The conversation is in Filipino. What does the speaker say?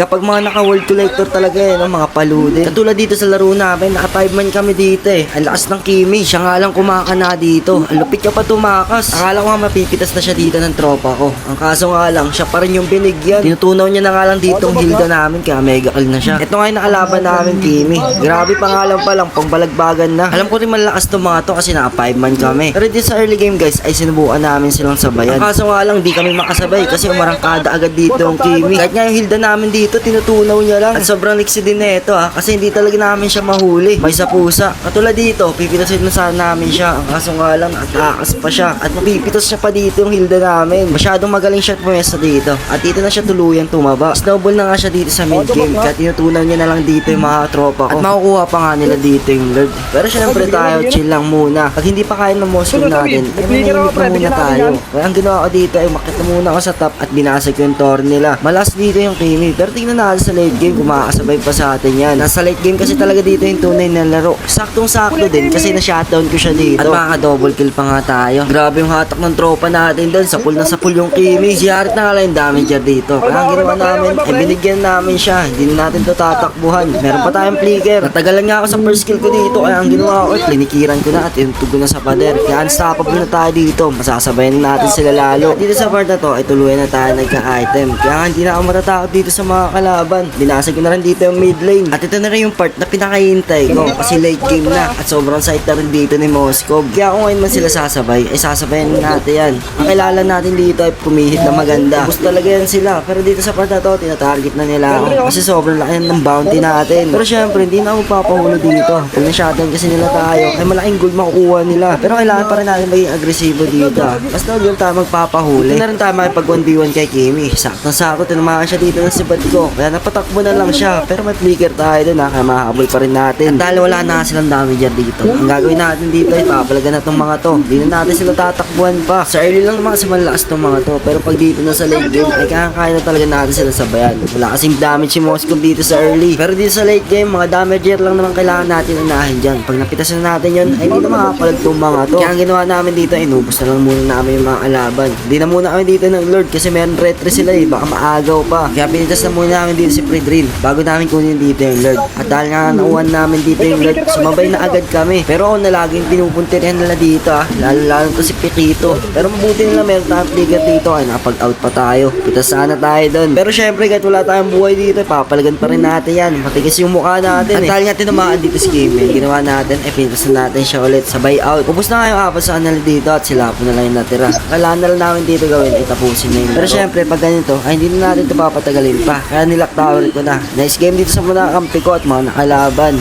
Kapag mga naka-world collector talaga mga paludin. Katulad dito sa laro namin, naka 5 man kami dito Ang lakas ng Kimi, siya nga lang kumakana dito. Ang lupit ka pa tumakas. Akala ko nga mapipitas na siya dito ng tropa ko. Ang kaso nga lang, siya pa rin yung binigyan. Tinutunaw niya na nga lang dito ang Hilda namin, kaya mega kill na siya. Ito nga yung nakalaban namin, Kimi. Grabe pangalan pa lang, pang balagbagan na. Alam ko rin malakas tong mga to kasi naka 5 man kami. Pero dito sa early game guys, ay sinubukan namin silang sabayan. Ang kaso nga lang, di kami makasabay kasi umarangkada agad dito ang Kimi. Kahit nga yung Hilda namin dito, tinutunaw niya lang. At sobrang liksi din nito kasi hindi talaga namin siya mahuli. May sa pusa. Katulad dito, pipitasin na sana namin siya. Ang kaso nga lang, atakas pa siya. At mapipitas siya pa dito yung Hilda namin. Masyadong magaling siya at pumesa dito. At dito na siya tuluyang tumaba. Snowball na nga siya dito sa mid game. Kaya tinutunaw niya na lang dito yung mga tropa ko. At makukuha pa nga nila dito yung Lord. Pero syempre tayo, chill lang muna. Pag hindi pa kaya ng Moscow natin, ay manahimik na muna tayo. Kaya ang ginawa ko dito ay makita muna ako sa top at binasag ko yung tor nila. Malas dito yung Kimi. Pero tingnan natin sa late game kung makakasabay pa sa atin yan. Nasa late game kasi talaga dito yung tunay na laro. Saktong-sakto din kasi na-shutdown ko siya dito. At makaka-double kill pa nga tayo. Grabe yung hatak ng tropa natin doon. Sapul na sapul yung Kimi. Si Harit na nga lang yung damager dito. Kaya ang ginawa namin, ay binigyan namin siya. Hindi na natin to tatakbuhan. Meron pa tayong flicker. Natagalan nga ako sa first kill ko dito. Kaya ang ginawa ko, klinikiran ko na at tinutug ko na sa pader. Kaya unstoppable na tayo dito. Masasabayan natin sila lalo. At dito sa part na to, ay tuluyan na tayo nagka-item. Kaya hindi na ako matatakot dito sa mga kalaban. Binasag ko na rin dito yung mid lane. At ito na rin yung part na pinakahintay ko. Kasi late game na. At sobrang sight na rin dito ni Moscow. Kaya kung ngayon man sila sasabay, ay sasabayan natin yan. Ang kailangan natin dito ay pumihit na maganda. Gusto talaga yan sila. Pero dito sa part na to, tinatarget na nila ako. Kasi sobrang laki ng bounty natin. Pero syempre, hindi na ako papahulo dito. Pag na-shotgun kasi nila tayo, ay malaking gold makukuha nila. Pero kailangan pa rin natin maging agresibo dito. Basta huwag yung tayo magpapahuli. Ito na rin tayo makipag 1v1 kay Kimi. Saktong-sakto, tinumakan siya dito ng sibat ko. Kaya napatakbo na lang siya. Pero may flicker tayo dun kaya makakabol pa rin natin. At dahil wala na silang damager dito, ang gagawin natin dito ay papalagan na tong mga to. Hindi na natin sila tatakbuhan pa. Sa early lang naman kasi malakas tong mga to. Pero pag dito na sa late game, ay kaya na talaga natin sila sabayan. Wala kasing damage si Moscow dito sa early. Pero dito sa late game, mga damager lang naman kailangan natin unahin dyan. Pag napitasan na natin yun, ay hindi na makapalag tong mga to. Kaya ang ginawa namin dito, inubos na lang muna namin yung mga alaban. Hindi na muna kami dito ng Lord kasi meron retry sila baka maagaw pa. Kaya pinitas na muna namin dito si Predrill bago namin kunin dito yung Lord. At dahil nga nauwan namin dito yung Lord, sumabay na agad kami. Pero ako na laging pinupuntihan nila dito lalo to si Pikito. Pero mabuti nila meron tayong flicker dito ay nakapag-out pa tayo. Pitas sana tayo doon. Pero syempre kahit wala tayong buhay dito, papalagan pa rin natin yan. Matigas yung mukha natin At dahil nga tinamaan dito si Kimi, ginawa natin, pinitas na natin siya ulit sa buyout. Ubus na nga yung apat sa kanila dito at sila po na lang yung natira. Kailangan na lang namin dito gawin ay tapusin na yun. Pero syempre pag ganito, ay hindi na natin ito papatagalin pa. Kaya nilak tower ko na. Nice game dito sa mga kampi ko at mga nakalaban.